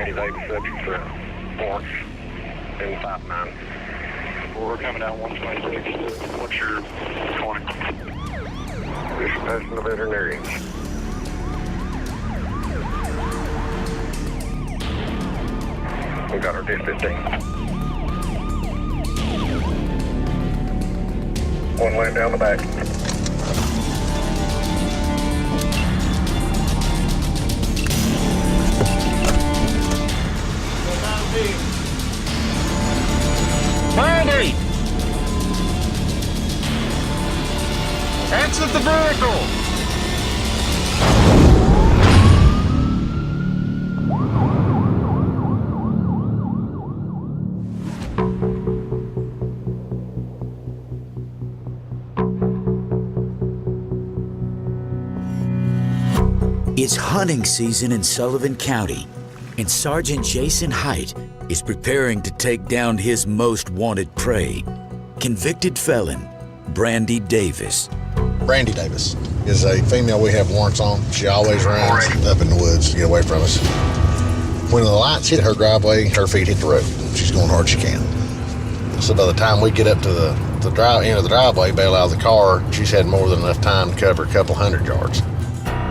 Brandy Davis, subject for warrants in 5-9. Well, we're coming down 126. What's your point? This person of veterinarians. We got our D-15. One laying down the back. Brandy! Exit the vehicle! It's hunting season in Sullivan County, and Sergeant Jason Hite is preparing to take down his most wanted prey, convicted felon Brandy Davis. Brandy Davis is a female we have warrants on. She always runs up in the woods to get away from us. When the lights hit her driveway, her feet hit the road. She's going hard as she can. So by the time we get up to the end of the driveway, bail out of the car, she's had more than enough time to cover a couple 100 yards.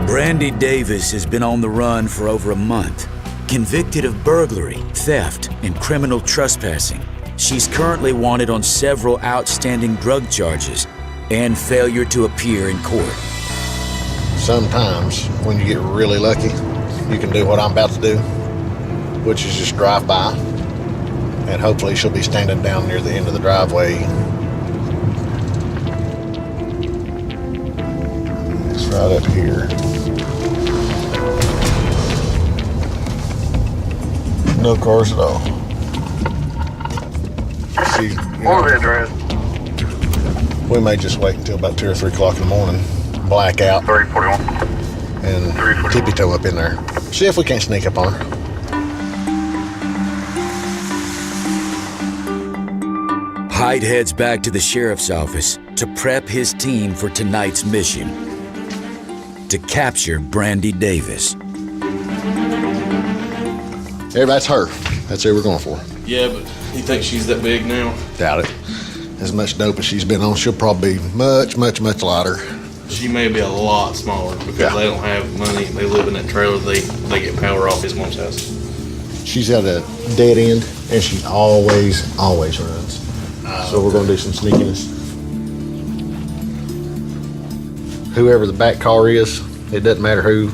Brandy Davis has been on the run for over a month. Convicted of burglary, theft, and criminal trespassing, she's currently wanted on several outstanding drug charges and failure to appear in court. Sometimes, when you get really lucky, you can do what I'm about to do, which is just drive by, and hopefully she'll be standing down near the end of the driveway. It's right up here. No cars at all. See, we may just wait until about 2 or 3 o'clock in the morning, black out, 341. and tippy toe up in there. See if we can't sneak up on her. Hite heads back to the sheriff's office to prep his team for tonight's mission: to capture Brandy Davis. Hey, that's her. That's who we're going for. Yeah, but you think she's that big now? Doubt it. As much dope as she's been on, she'll probably be much, much, much lighter. She may be a lot smaller because they don't have money. They live in that trailer. They get power off his mom's house. She's at a dead end, and she always runs. So we're going to do some sneakiness. Whoever the back car is, it doesn't matter who,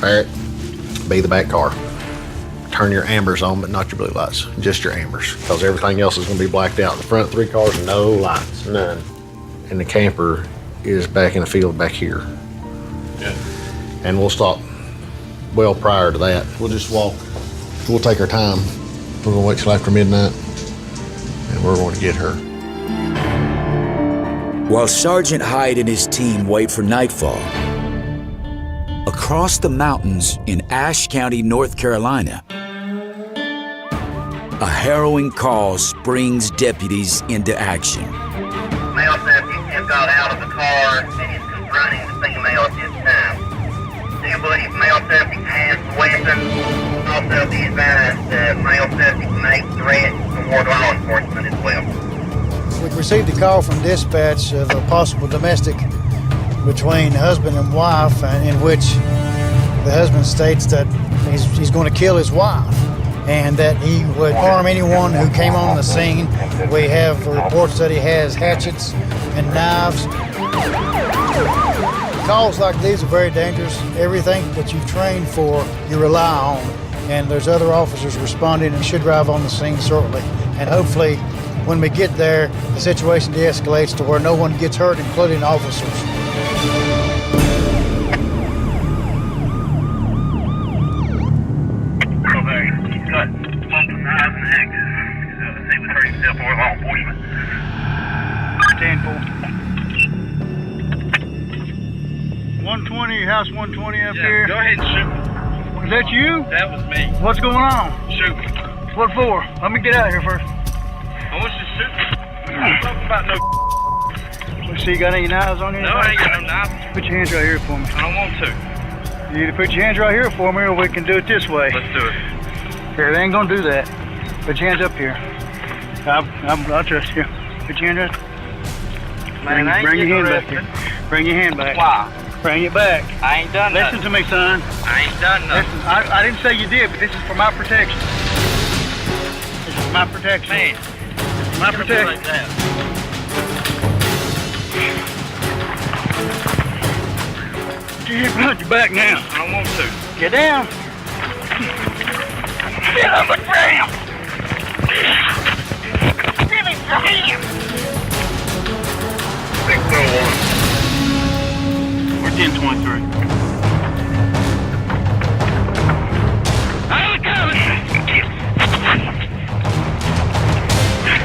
Barrett, be the back car. Turn your ambers on, but not your blue lights, just your ambers, because everything else is going to be blacked out. The front 3 cars, no lights, none. And the camper is back in the field back here. Yeah. And we'll stop well prior to that. We'll just walk. We'll take our time. We're going to wait till after midnight, and we're going to get her. While Sergeant Hite and his team wait for nightfall, across the mountains in Ashe County, North Carolina, a harrowing call springs deputies into action. Male subject has got out of the car and is confronting the female at this time. Do you believe male subject has a weapon? Also be advised that male subject may threat toward law enforcement as well. We received a call from dispatch of a possible domestic between husband and wife, in which the husband states that he's going to kill his wife and that he would harm anyone who came on the scene. We have reports that he has hatchets and knives. Calls like these are very dangerous. Everything that you've trained for, you rely on. And there's other officers responding and should arrive on the scene shortly. And hopefully, when we get there, the situation de-escalates to where no one gets hurt, including officers. He's got multiple knives and axes. He would hurt himself or law enforcement. 10-4. 120, house 120 up here. Go ahead and shoot. Is that you? That was me. What's going on? Shoot me. What for? Let me get out of here first. I want you to shoot me. I'm talking about no. Let's see, you got any knives on you? No, I ain't got no knives. Put your hands right here for me. I don't want to. You either put your hands right here for me or we can do it this way. Let's do it. Here, they ain't gonna do that. Put your hands up here. I'll trust you. Put your hand up. Man, I ain't Bring your hand getting back here. Bring your hand back. Why? Bring it back. I ain't done Listen nothing. to me, son. I ain't done nothing. Listen, I didn't say you did, but this is for my protection. This is my protection. Man, My get up here like protection. that. Get your back now. I don't want to. Get down. Get on the ground. Give me your hand. 601. We're 1023. I'm coming.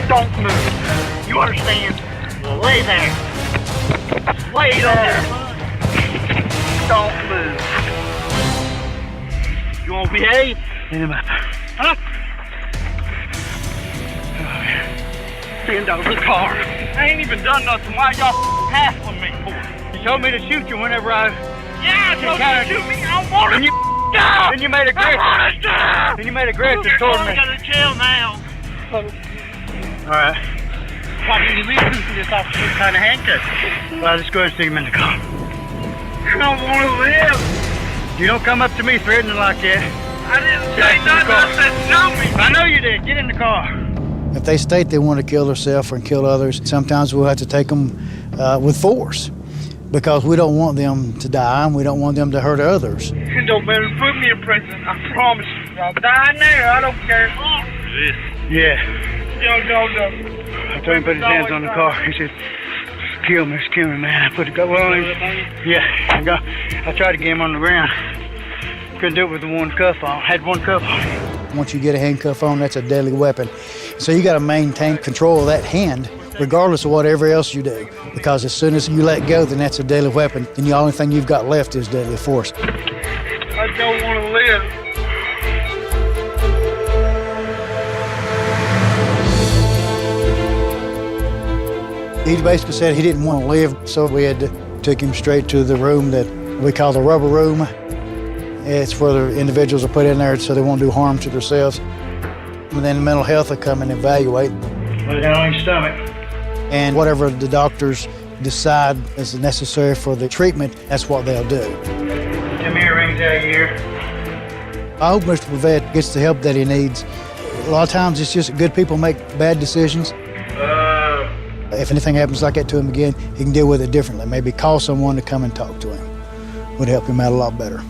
Don't move. You understand? Lay there. Lay there. Don't move. You won't behave? Huh? Bend over the car. I ain't even done nothing. Why y'all hassling me for? You told me to shoot you whenever I... Yeah, told you to shoot me. I don't want Then you, then you made aggressive. Then you made aggressive toward me. Go to jail now. All right. Why didn't you listen to this officer kind of handcuffs? Well, just go ahead and stick him in the car. I don't want to live. You don't come up to me threatening like that. I didn't say nothing. I said show me. I know you did. Get in the car. If they state they want to kill themselves or kill others, sometimes we'll have to take them with force because we don't want them to die and we don't want them to hurt others. It don't matter. Put me in prison. I promise you. I'll die in there. I don't care. Yeah. No. I told him to put his hands on the car. He said, kill me, man. I put the gun on him. Yeah, I tried to get him on the ground. Couldn't do it with the one cuff on. Had one cuff on. Once you get a handcuff on, that's a deadly weapon. So you got to maintain control of that hand, regardless of whatever else you do. Because as soon as you let go, then that's a deadly weapon. Then the only thing you've got left is deadly force. I don't want to live. He basically said he didn't want to live, so we had to took him straight to the room that we call the rubber room. It's where the individuals are put in there so they won't do harm to themselves. And then mental health will come and evaluate. Put it down on your stomach. And whatever the doctors decide is necessary for the treatment, that's what they'll do. Come here, rings out of here. I hope Mr. Pavette gets the help that he needs. A lot of times it's just good people make bad decisions. If anything happens like that to him again, he can deal with it differently. Maybe call someone to come and talk to him. Would help him out a lot better.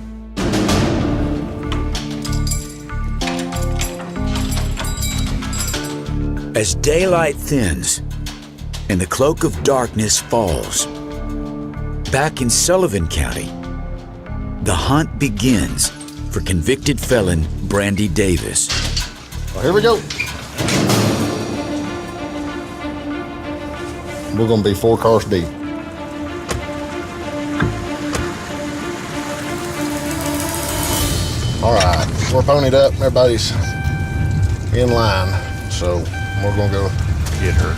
As daylight thins and the cloak of darkness falls, back in Sullivan County, the hunt begins for convicted felon Brandy Davis. Well, here we go. We're gonna be 4 cars deep. All right, we're ponied up, everybody's in line, so we're gonna go get her.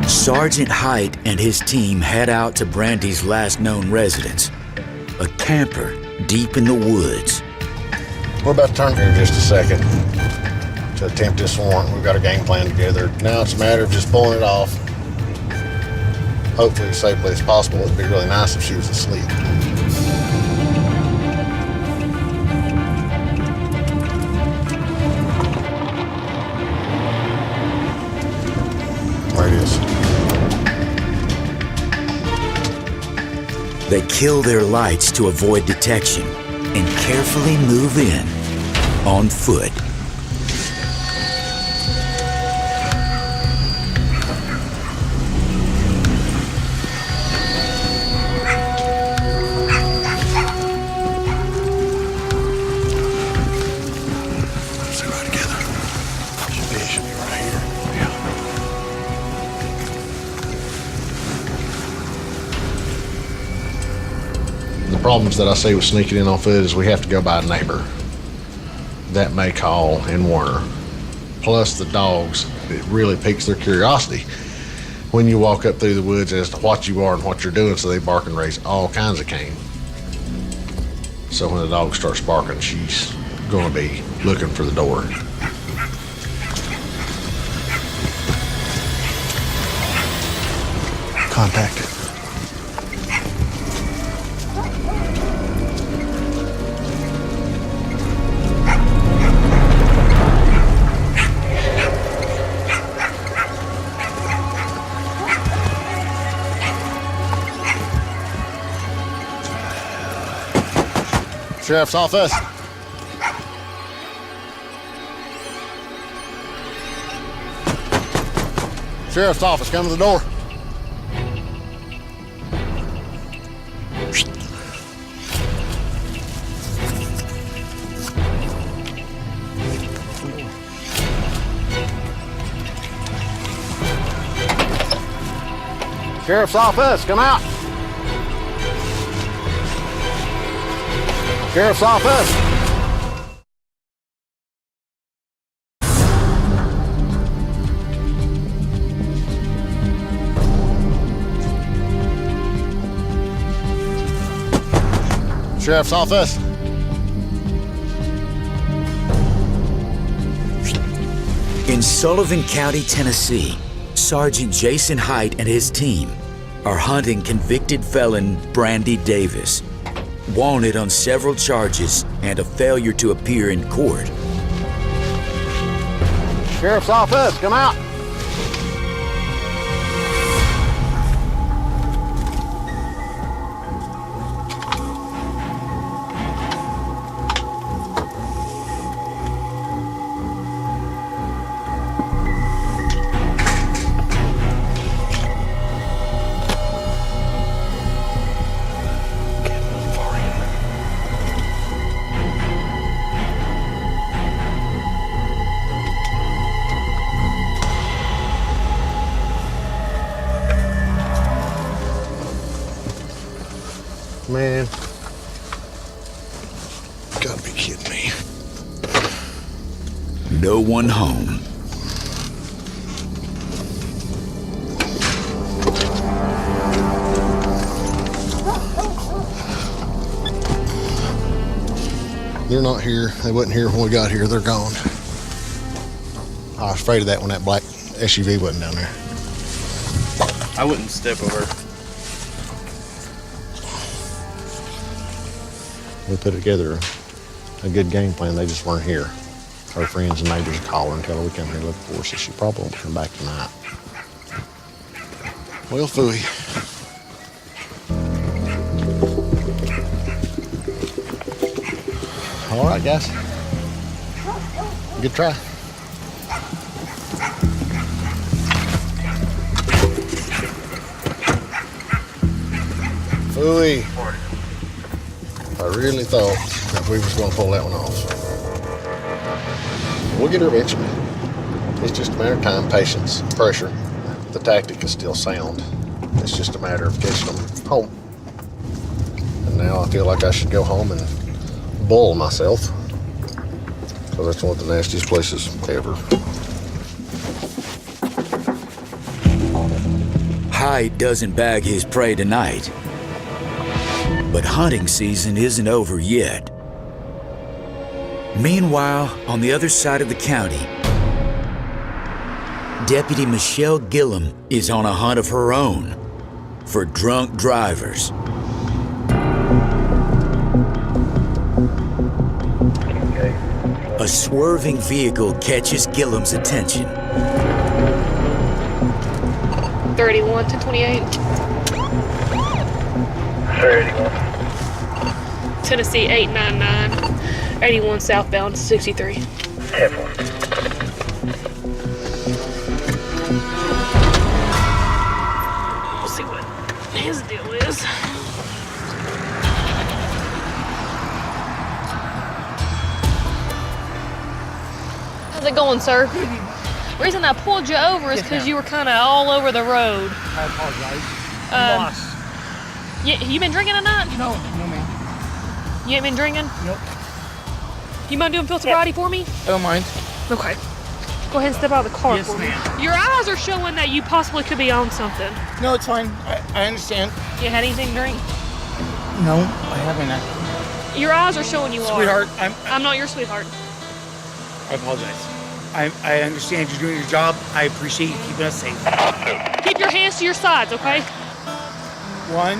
Sergeant Hite and his team head out to Brandy's last known residence, a camper deep in the woods. We're about to turn here in just a second to attempt this warrant. We've got a game plan together. Now it's a matter of just pulling it off, hopefully as safely as possible. It'd be really nice if she was asleep. There it is. They kill their lights to avoid detection and carefully move in on foot. The problems that I see with sneaking in on foot is we have to go by a neighbor that may call and warn her. Plus the dogs, it really piques their curiosity when you walk up through the woods as to what you are and what you're doing, so they bark and raise all kinds of cane. So when the dog starts barking, she's going to be looking for the door. Contact. Sheriff's office. Sheriff's office, come to the door. Sheriff's office, come out. Sheriff's office. Sheriff's office. In Sullivan County, Tennessee, Sergeant Jason Hite and his team are hunting convicted felon Brandy Davis, wanted on several charges and a failure to appear in court. Sheriff's office, come out. Man, you gotta be kidding me. No one home. They're not here. They wasn't here when we got here. They're gone. I was afraid of that when that black SUV wasn't down there. I wouldn't step over. We put together a good game plan. They just weren't here. Our friends and neighbors call her and tell her we come here looking for her, so she probably won't come back tonight. Well, phooey. All right, guys. Good try. Phooey. I really thought that we was going to pull that one off. We'll get her eventually. It's just a matter of time, patience, pressure. The tactic is still sound. It's just a matter of catching them home. And now I feel like I should go home and boil myself, because that's one of the nastiest places ever. Hite doesn't bag his prey tonight. But hunting season isn't over yet. Meanwhile, on the other side of the county, Deputy Michelle Gillum is on a hunt of her own for drunk drivers. A swerving vehicle catches Gillum's attention. 31 to 28. 31. Tennessee 899. 81 southbound 63. 10-4. We'll see what his deal is. How's it going, sir? The reason I pulled you over is because you were kind of all over the road. I apologize. Lost. You been drinking tonight? No, ma'am. You ain't been drinking? Nope. You mind doing field sobriety for me? I don't mind. Okay. Go ahead and step out of the car Yes, for me. ma'am. Your eyes are showing that you possibly could be on something. No, it's fine. I understand. You had anything to drink? No, I haven't. Your eyes are showing you are. Sweetheart, I'm not your sweetheart. I apologize. I understand you're doing your job. I appreciate you keeping us safe. Keep your hands to your sides, okay? 1,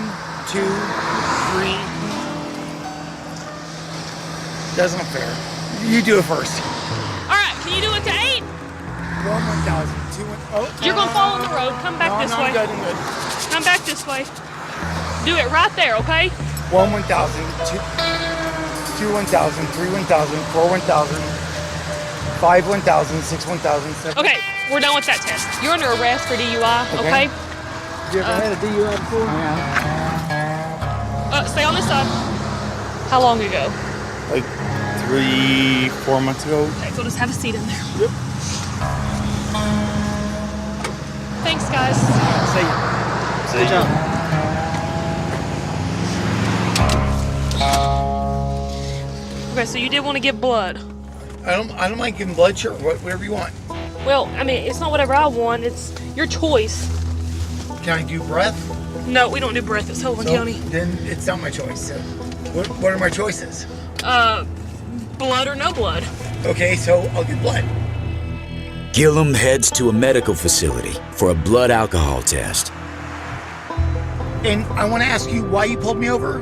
2, 3. Doesn't look fair. You do it first. All right, can you do it to 8? 1, 1,000. 2, 1. Oh. You're gonna fall on the road. Come back this way. I'm good. I'm good. Come back this way. Do it right there, okay? 1, 1,000. 2, 1,000. 3, 1,000. 4, 1,000. 5, 1,000. 6, 1,000. 7. Okay, we're done with that test. You're under arrest for DUI, okay? You ever had a DUI before? Stay on this side. How long ago? Like 3, 4 months ago. Okay, so just have a seat in there. Yep. Thanks, guys. See you. Good job. Okay, so you did want to give blood. I don't mind giving blood, sure, whatever you want. Well, I mean, it's not whatever I want. It's your choice. Can I do breath? No, we don't do breath at Sullivan County. Then it's not my choice. So what are my choices? Blood or no blood. Okay, so I'll do blood. Gillum heads to a medical facility for a blood alcohol test. And I want to ask you why you pulled me over.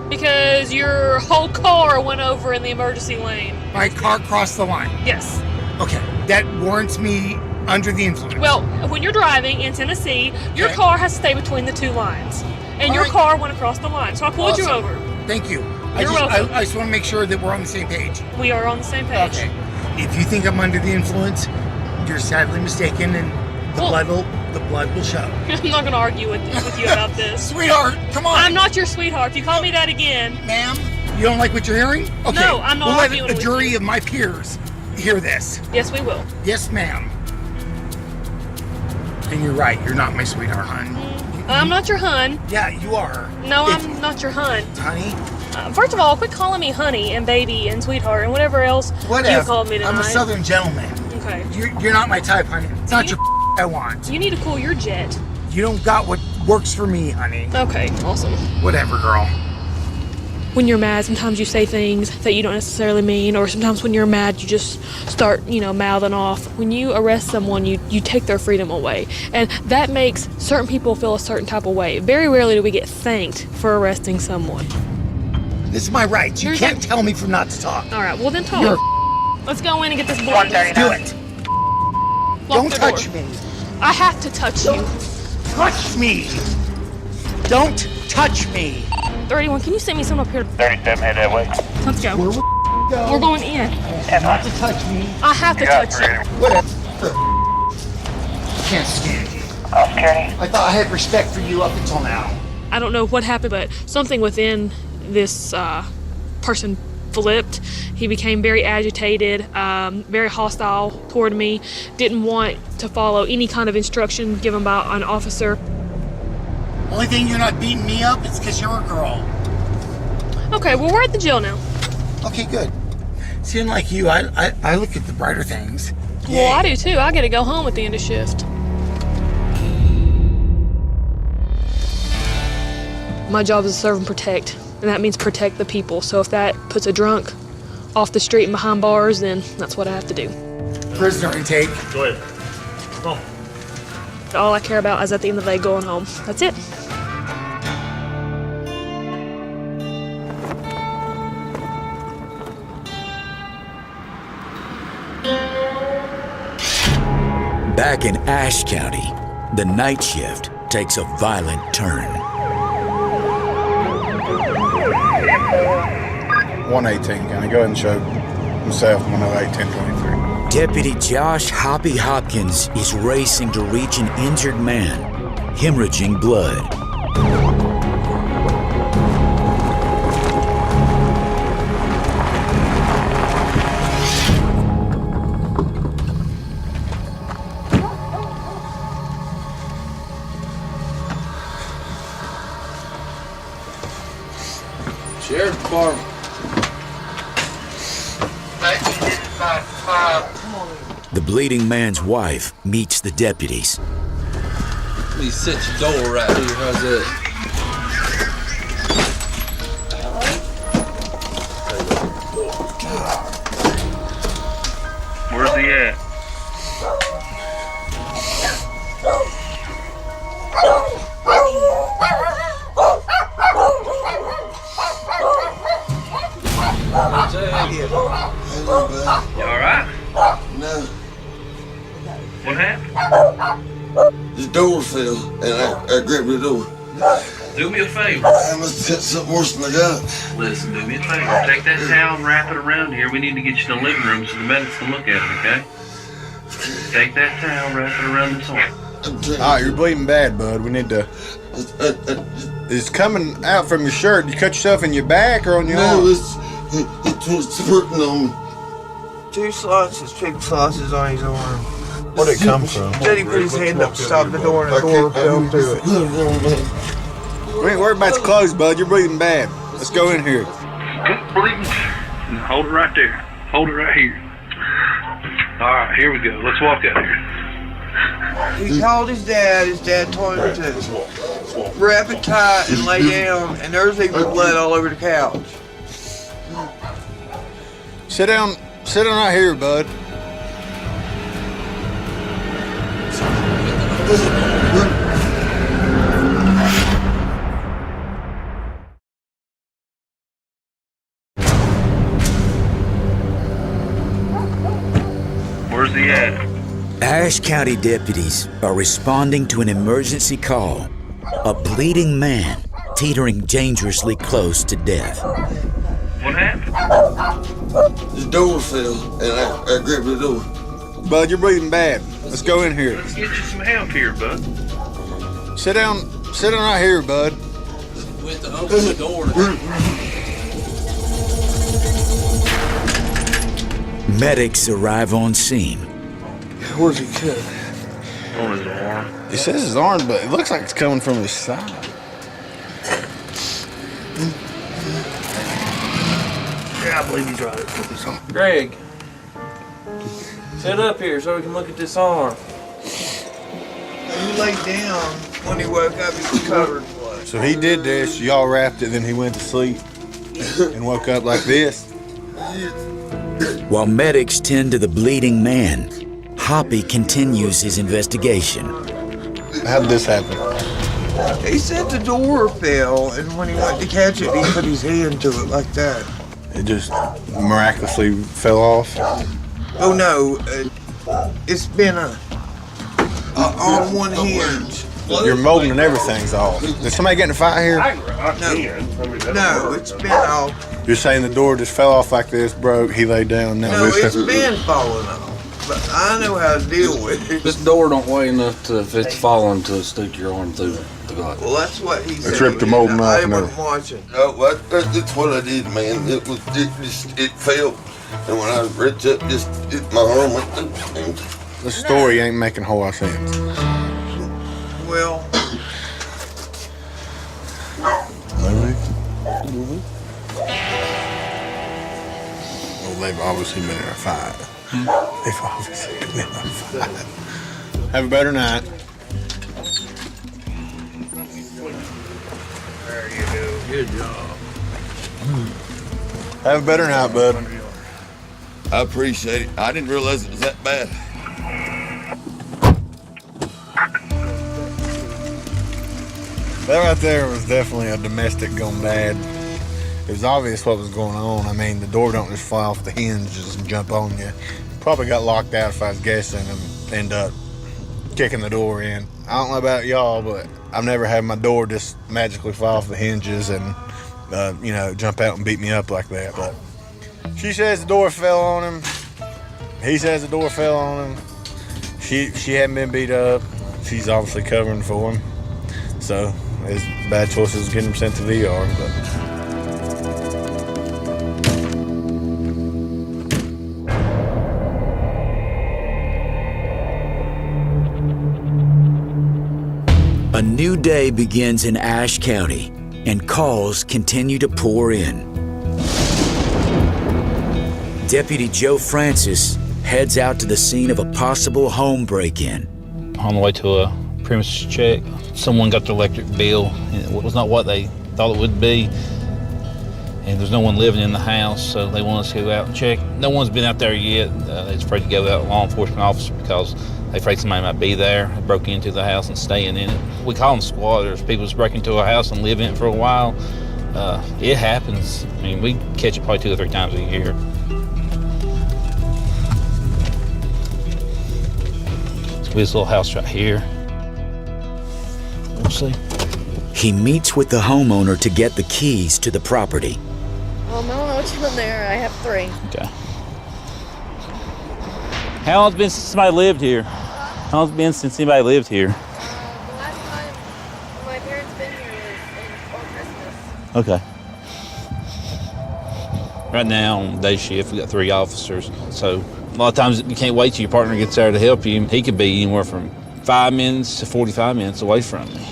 Because your whole car went over in the emergency lane. My car crossed the line. Yes. Okay, that warrants me under the influence. Well, when you're driving in Tennessee, your car has to stay between the two lines. And your car went across the line, so I pulled you over. Thank you. You're welcome. I just want to make sure that we're on the same page. We are on the same page. Okay. If you think I'm under the influence, you're sadly mistaken, and the blood will show. I'm not going to argue with you about this. Sweetheart, come on. I'm not your sweetheart. If you call me that again. Ma'am, you don't like what you're hearing? Okay. No, I'm not arguing We'll let with a jury you. of my peers hear this. Yes, we will. Yes, ma'am. And you're right. You're not my sweetheart, hon. I'm not your hun. Yeah, you are. No, I'm not your hun. Honey? First of all, quit calling me honey and baby and sweetheart and whatever else you called me tonight. I'm a southern gentleman. Okay. You're not my type, honey. It's not your I want. You need to cool your jet. You don't got what works for me, honey. Okay, awesome. Whatever, girl. When you're mad, sometimes you say things that you don't necessarily mean, or sometimes when you're mad, you just start, mouthing off. When you arrest someone, you take their freedom away. And that makes certain people feel a certain type of way. Very rarely do we get thanked for arresting someone. This is my right. You can't tell me for not to talk. All right, well then talk. Let's go in and get this blood. Do it. Don't touch me. I have to touch you. Touch me. Don't touch me. 31, can you send me some up here? 37, head that way. Let's go. Where we go? We're going in. Not to touch me. I have to touch you. Whatever. Can't stand you. I thought I had respect for you up until now. I don't know what happened, but something within this person flipped. He became very agitated, very hostile toward me, didn't want to follow any kind of instruction given by an officer. Only thing you're not beating me up is because you're a girl. Okay, well, we're at the jail now. Okay, good. Seeing like you, I look at the brighter things. Well, I do too. I get to go home at the end of shift. My job is to serve and protect, and that means protect the people. So if that puts a drunk off the street and behind bars, then that's what I have to do. Prisoner intake. Go ahead. Come on. All I care about is at the end of the day going home. That's it. Back in Ashe County, the night shift takes a violent turn. 118, can I go ahead and show myself 108, 1023? Deputy Josh Hoppy Hopkins is racing to reach an injured man, hemorrhaging blood. Sheriff's Department. The bleeding man's wife meets the deputies. Please set your door right here. How's that? he at? You alright? No. What happened? The door fell, and I grabbed the door. Do me a favor. I must have something worse than I got. Listen, do me a favor. Take that towel and wrap it around here. We need to get you to the living room so the medics can look at it, okay? Take that towel, wrap it around this arm. Alright, you're bleeding bad, bud. We need to... It's coming out from your shirt. You cut yourself in your back or on your arm? No, it's hurting on me. 2 slices, pig slices on his arm. Where'd it come from? Said he put his hand up to stop the door and the door fell through it. We ain't worried about your clothes, bud. You're bleeding bad. Let's go in here. Keep bleeding. Hold it right there. Hold it right here. All right, here we go. Let's walk out here. He called his dad. His dad told him to wrap it tight and lay down, and there's even blood all over the couch. Sit down right here, bud. Where's he at? Ashe County deputies are responding to an emergency call. A bleeding man teetering dangerously close to death. What happened? The door fell, and I grabbed the door. Bud, you're bleeding bad. Let's go in here. Let's get you some help here, bud. Sit down right here, bud. Went to open the door. Medics arrive on scene. Where's he cut? On his arm. He says his arm, but it looks like it's coming from his side. Yeah, I believe he's right. Greg, sit up here so we can look at this arm. He laid down. When he woke up, he was covered in blood. So he did this, y'all wrapped it, then he went to sleep and woke up like this. While medics tend to the bleeding man, Hoppy continues his investigation. How did this happen? He said the door fell, and when he went to catch it, he put his hand to it like that. It just miraculously fell off. Oh no, it's been on one hinge. Your molding and everything's off. Did somebody get in a fight here? No, it's been off. You're saying the door just fell off like this, broke, he laid down, now No, this. it's been falling off. But I know how to deal with it. This door don't weigh enough to, if it's falling, to stick your arm through the gut. Well, that's what he said. It ripped the molding off I and wasn't watching. No, that's what I did, man. It fell, and when I reached up, my arm went through. And The story ain't making a whole lot of sense. Well, Well, they've obviously been in a fight. They've obviously been in a fight. Have a better night. there you go. Good job. Have a better night, bud. I appreciate it. I didn't realize it was that bad. That right there was definitely a domestic gone bad. It was obvious what was going on. I mean, the door don't just fly off the hinges and jump on you. Probably got locked out if I was guessing and end up kicking the door in. I don't know about y'all, but I've never had my door just magically fly off the hinges and, jump out and beat me up like that. But she says the door fell on him. He says the door fell on him. She hadn't been beat up. She's obviously covering for him. So his bad choices getting him sent to the ER. A new day begins in Ashe County, and calls continue to pour in. Deputy Joe Francis heads out to the scene of a possible home break-in. On the way to a premises check, someone got their electric bill, and it was not what they thought it would be. and there's no one living in the house, so they want us to go out and check. No one's been out there yet. They're just afraid to go out, law enforcement officer, because they're afraid somebody might be there, broke into the house and staying in it. We call them squatters. People just break into a house and live in it for a while. It happens. I mean, we catch it probably 2 or 3 times a year. So this little house right here. We'll see. He meets with the homeowner to get the keys to the property. I don't know what's in there. I have 3. Okay. How long's it been since somebody lived here? How long's it been since anybody lived here? The last time my parents been here was before Christmas. Okay. Right now, on day shift, we got 3 officers. So a lot of times you can't wait till your partner gets there to help you. He could be anywhere from 5 minutes to 45 minutes away from me.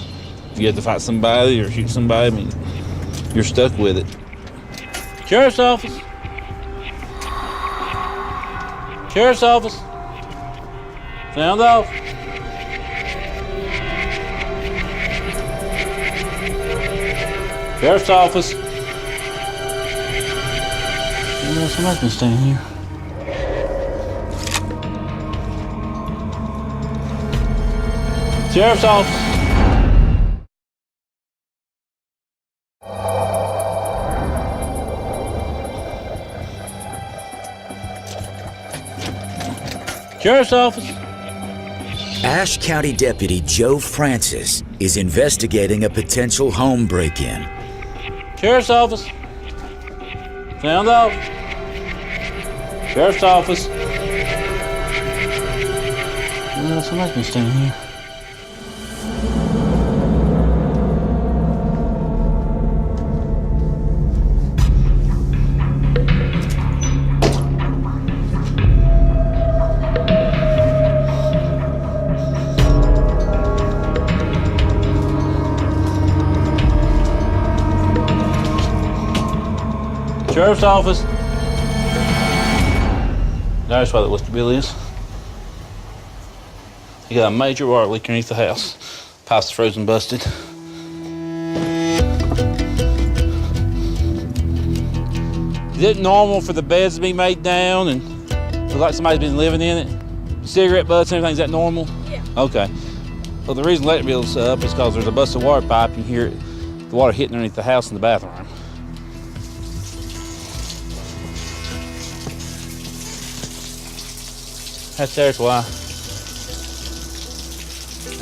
If you have to fight somebody or shoot somebody, I mean, you're stuck with it. Sheriff's office. Sheriff's office. Sound off. Sheriff's office. Somebody's been staying here. Sheriff's office. Sheriff's office. Ashe County Deputy Joe Francis is investigating a potential home break-in. Sheriff's office. Sound off. Sheriff's office. Somebody's been staying here. Sheriff's office. That's why that was the bill is. You got a major water leak underneath the house. Pipes frozen, busted. Is it normal for the beds to be made down and look like somebody's been living in it? Cigarette butts and everything, is that normal? Yeah. Okay. Well, the reason electric bill's up is because there's a busted water pipe and you hear the water hitting underneath the house in the bathroom. There's why.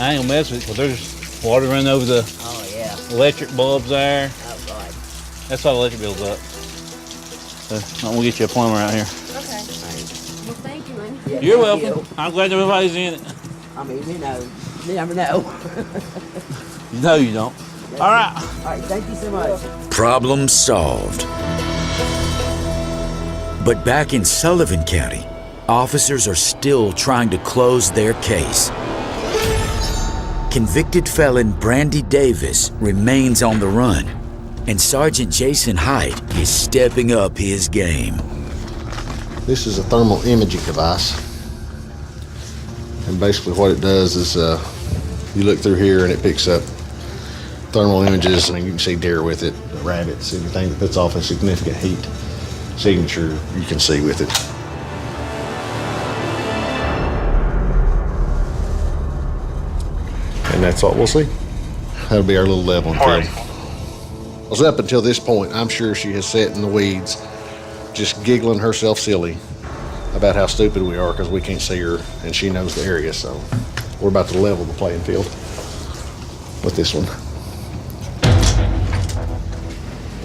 I ain't gonna mess with it because there's water running over the electric bulbs there. Oh, God. That's why the electric bill's up. So I'm gonna get you a plumber out here. Okay. Well, thank you, man. Yeah, You're welcome. I'm glad everybody's in it. I mean, you never know. No, you don't. All right. All right, thank you so much. Problem solved. But back in Sullivan County, officers are still trying to close their case. Convicted felon Brandy Davis remains on the run, and Sergeant Jason Hite is stepping up his game. This is a thermal imaging device. And basically what it does is you look through here and it picks up thermal images, and you can see deer with it, rabbits, anything that puts off a significant heat signature you can see with it. And that's what we'll see. That'll be our little leveling field. Because up until this point, I'm sure she has sat in the weeds just giggling herself silly about how stupid we are because we can't see her and she knows the area. So we're about to level the playing field with this one.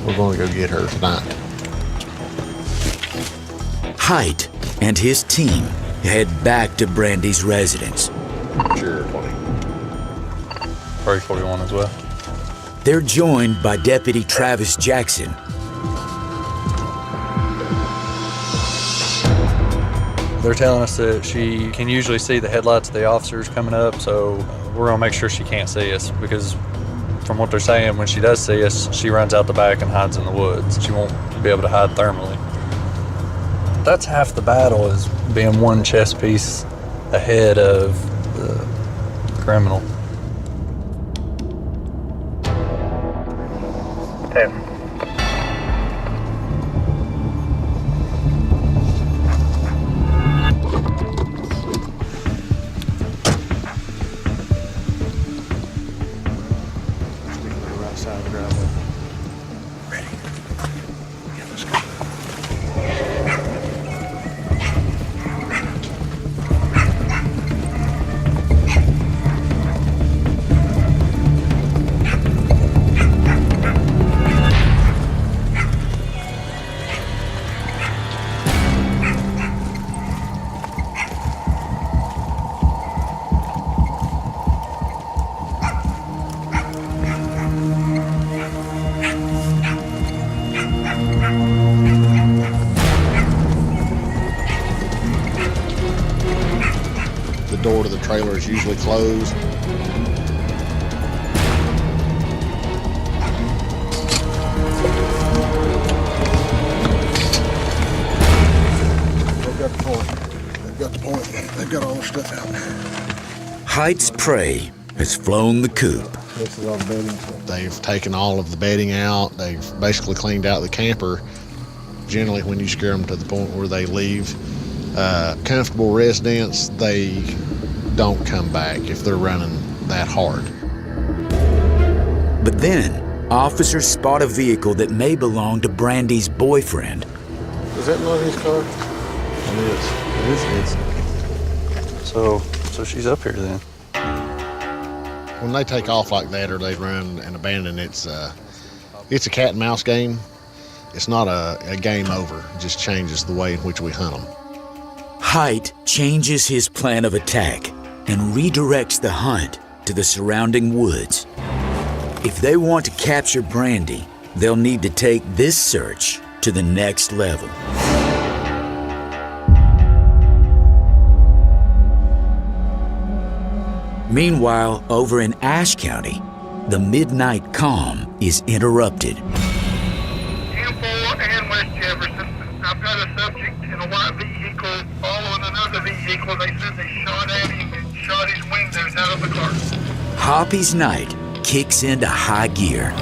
We're going to go get her tonight. Hite and his team head back to Brandy's residence. Sure, 41 as well. They're joined by Deputy Travis Jackson. They're telling us that she can usually see the headlights of the officers coming up, so we're gonna make sure she can't see us, because from what they're saying, when she does see us, she runs out the back and hides in the woods. She won't be able to hide thermally. That's half the battle, is being one chess piece ahead of the criminal. trailer is usually closed. They've got the point. They've got the point. They've got all their stuff out. Hite's prey has flown the coop. This is all the bedding. They've taken all of the bedding out. They've basically cleaned out the camper. Generally, when you scare them to the point where they leave comfortable residence, they don't come back if they're running that hard. But then, officers spot a vehicle that may belong to Brandy's boyfriend. Is that not his car? It is. So she's up here then. When they take off like that or they run and abandon, it's a cat and mouse game. It's not a game over. It just changes the way in which we hunt them. Hite changes his plan of attack and redirects the hunt to the surrounding woods. If they want to capture Brandy, they'll need to take this search to the next level. Meanwhile, over in Ashe County, the midnight calm is interrupted. 10-4 and West Jefferson. I've got a subject in a white vehicle following another vehicle. They said they shot at him and shot his windows out of the car. Hoppy's night kicks into high gear.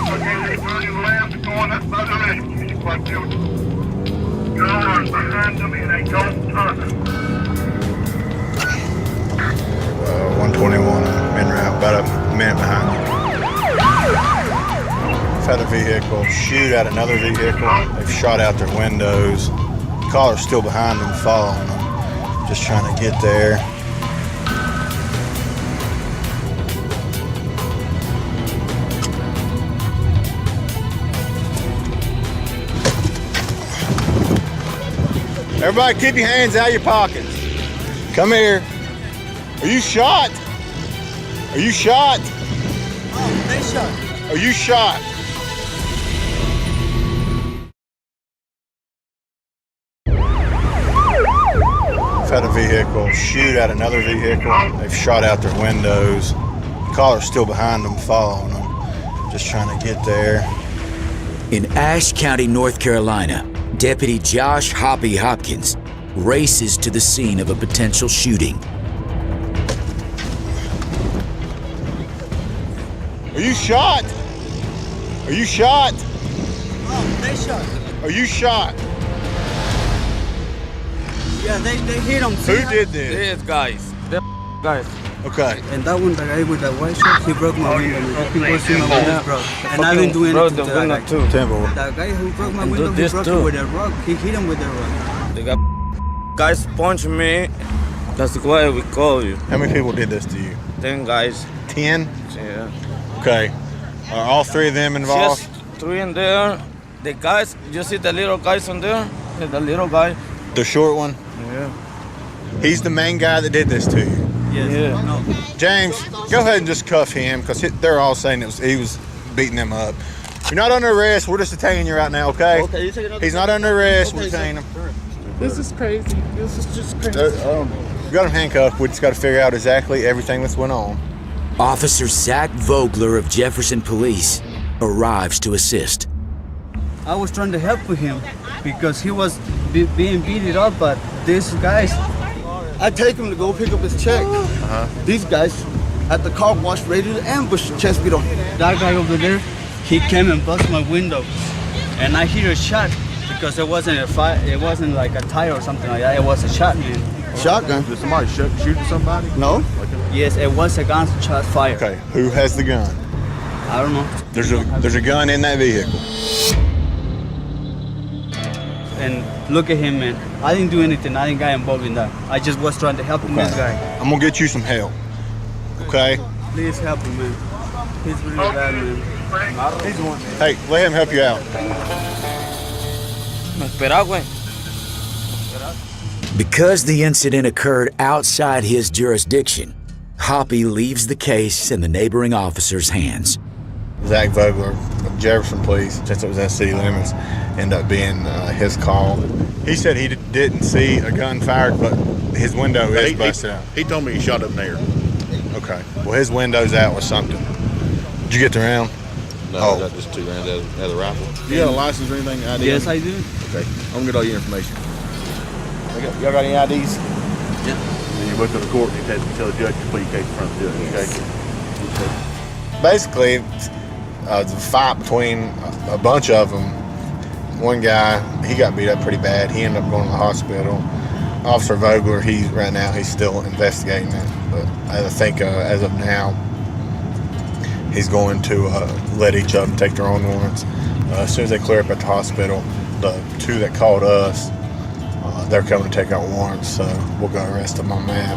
Okay, they're running left, going up by the rescue squad building. Cars behind them in a gold tunnel. 121 en route, about a minute behind. We've had a vehicle shoot at another vehicle. They've shot out their windows. The caller's still behind them, following them. Just trying to get there. Everybody keep your hands out of your pockets. Come here. Are you shot? Are you shot? Oh, they shot. Are you shot? We've had a vehicle shoot at another vehicle. They've shot out their windows. The caller's still behind them, following them. Just trying to get there. In Ashe County, North Carolina, Deputy Josh Hoppy Hopkins races to the scene of a potential shooting. Are you shot? Are you shot? Oh, they shot. Are you shot? Yeah, they hit him. Who did this? These guys. The guys. Okay. And that one, the guy with the white shirt, he broke my window. He was in my window, bro. And I didn't do anything to that guy. Too. Temple. The guy who broke my window, he broke it with a rock. He hit him with a rock. They got guys punched me. That's why we call you. How many people did this to you? 10 guys. 10? Yeah. Okay. Are all three of them involved? Just 3 in there. The guys, you see the little guys on there? The little guy. The short one? Yeah. He's the main guy that did this to you? Yes. Yeah. No. James, go ahead and just cuff him because they're all saying he was beating them up. You're not under arrest. We're just detaining you right now, okay? Okay, you take another. He's not under arrest. We're detaining him. This is crazy. This is just crazy. We got him handcuffed. We just got to figure out exactly everything that's went on. Officer Zach Vogler of Jefferson Police arrives to assist. I was trying to help with him because he was being beaten up, but these guys, I take him to go pick up his check. These guys at the car wash ready to ambush Chesapeake. That guy over there, he came and busted my window, and I hear a shot because it wasn't a fight. It wasn't like a tire or something like that. It was a shot, man. Shotgun? Did somebody shooting somebody? No. Yes, it was a gunshot fire. Okay, who has the gun? I don't know. There's a gun in that vehicle. And look at him, man. I didn't do anything. I didn't get involved in that. I just was trying to help this guy. I'm gonna get you some help. Okay? Please help him, man. He's really bad, man. Hey, let him help you out. Because the incident occurred outside his jurisdiction, Hoppy leaves the case in the neighboring officer's hands. Zach Vogler of Jefferson Police, since it was in city limits, ended up being his call. He said he didn't see a gun fired, but his window is busted out. He told me he shot up there. Okay. Well, his window's out with something. Did you get the round? No, I got just 2 rounds out of the rifle. You got a license or anything? ID? Yes, I do. Okay. I'm gonna get all your information. Y'all got any IDs? Yeah. Then you wait till the court and you tell the judge to plead case in front of the judge, okay? Basically, it's a fight between a bunch of them. One guy, he got beat up pretty bad. He ended up going to the hospital. Officer Vogler, right now he's still investigating it. But I think as of now, he's going to let each of them take their own warrants. As soon as they clear up at the hospital, the 2 that called us, they're coming to take out warrants, so we'll go arrest them on that.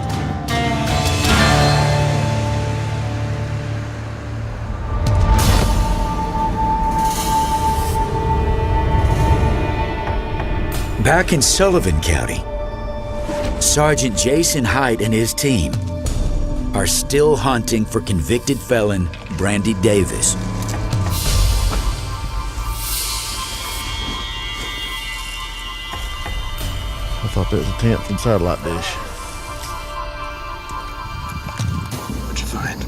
Back in Sullivan County, Sergeant Jason Hite and his team are still hunting for convicted felon Brandy Davis. I thought that was a tent from satellite dish. What'd you find?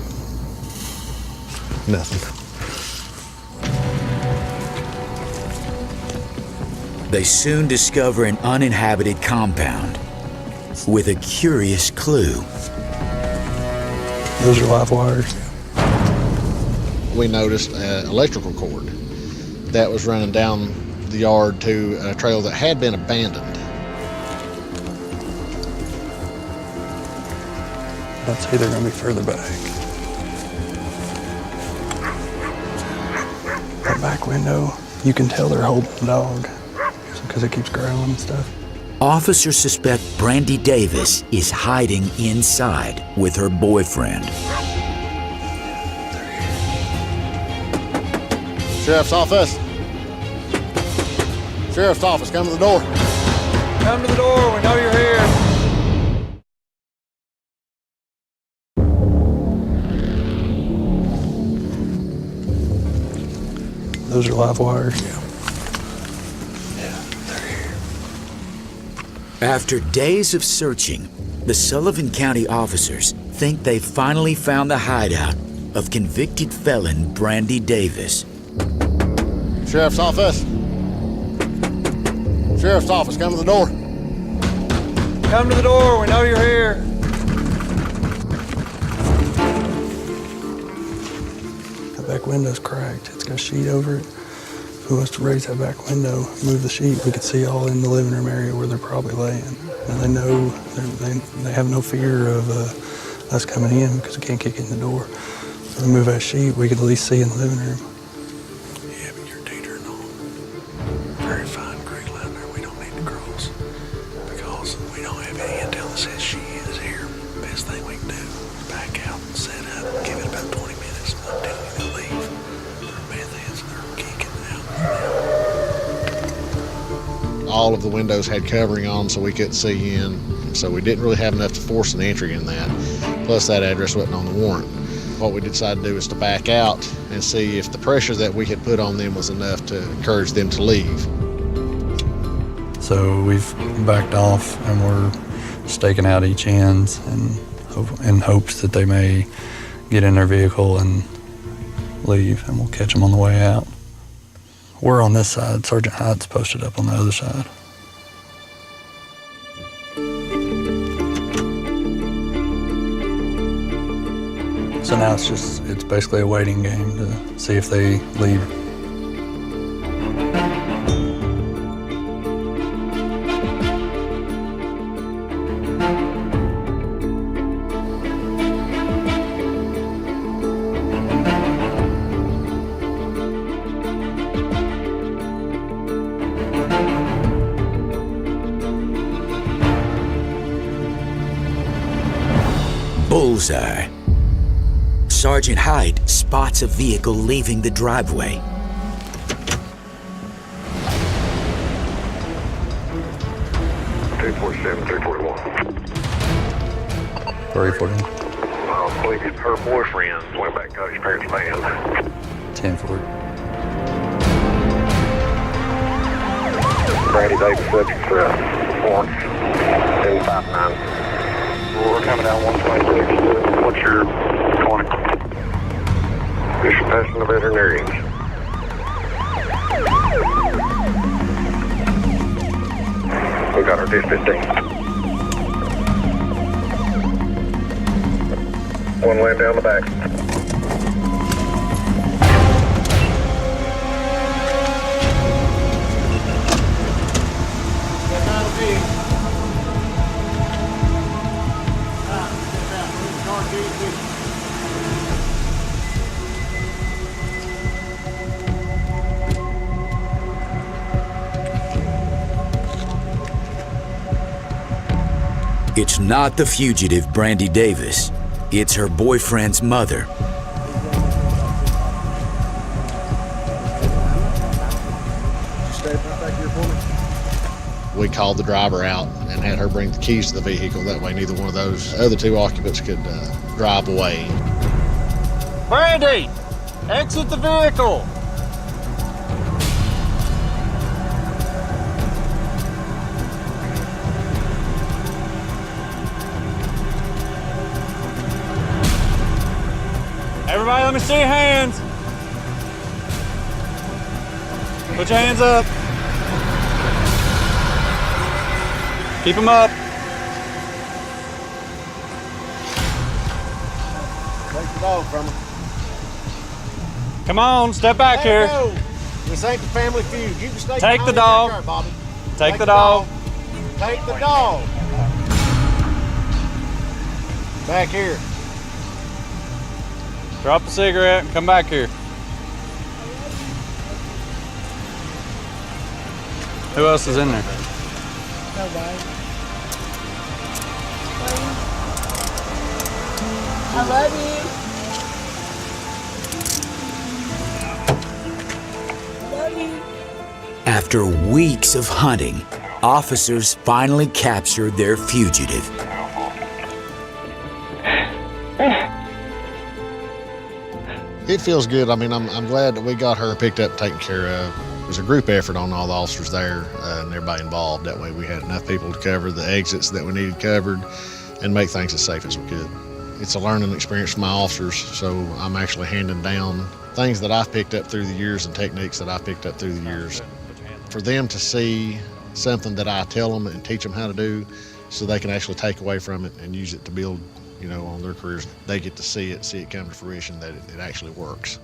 Nothing. They soon discover an uninhabited compound with a curious clue. Those are live wires. We noticed an electrical cord that was running down the yard to a trail that had been abandoned. That's either going to be further back. That back window, you can tell they're holding the dog because it keeps growling and stuff. Officers suspect Brandy Davis is hiding inside with her boyfriend. Sheriff's office. Sheriff's office, come to the door. Come to the door, we know you're here. Those are live wires. After days of searching, the Sullivan County officers think they've finally found the hideout of convicted felon Brandy Davis. Sheriff's office. Sheriff's office, come to the door. Come to the door, we know you're here. That back window's cracked. It's got a sheet over it. If we was to raise that back window, move the sheet, we could see all in the living room area where they're probably laying. And they know, they have no fear of us coming in because we can't kick in the door. So we move that sheet, we could at least see in the living room. Yeah, but you're teetering on very fine gray line there. We don't need to cross because we don't have any intel that says she is here. Best thing we can do is back out and set up and give it about 20 minutes until you leave. They're meth heads and they're geeking out. All of the windows had covering on them so we couldn't see in. So we didn't really have enough to force an entry in that. Plus that address wasn't on the warrant. What we decided to do is to back out and see if the pressure that we had put on them was enough to encourage them to leave. So we've backed off and we're staking out each end in hopes that they may get in their vehicle and leave, and we'll catch them on the way out. We're on this side. Sergeant Hite's posted up on the other side. So now it's basically a waiting game to see if they leave. Bullseye. Sergeant Hite spots a vehicle leaving the driveway. $247, $341. 341. Believe her boyfriend went back and got his parents' van. 1040. Brandy Davis, subject for warrants in 5-9. We're coming down 126. What's your 20? This is passing the veterinarians. We got our D15. One laying down the back. It's not the fugitive Brandy Davis. It's her boyfriend's mother. We called the driver out and had her bring the keys to the vehicle. That way neither one of those other two occupants could drive away. Brandy, exit the vehicle. Everybody, let me see your hands. Put your hands up. Keep them up. Take the dog from her. Come on, step back here. Go. This ain't the family feud. You can stay Take the behind dog. There, Bobby. Take the dog. Take the dog. Back here. Drop the cigarette and come back here. Who else is in there? Nobody. I love you. After weeks of hunting, officers finally captured their fugitive. It feels good. I mean, I'm glad that we got her picked up, taken care of. It was a group effort on all the officers there and everybody involved. That way we had enough people to cover the exits that we needed covered and make things as safe as we could. It's a learning experience for my officers, so I'm actually handing down things that I've picked up through the years and techniques that I've picked up through the years. For them to see something that I tell them and teach them how to do so they can actually take away from it and use it to build, on their careers, they get to see it come to fruition that it actually works.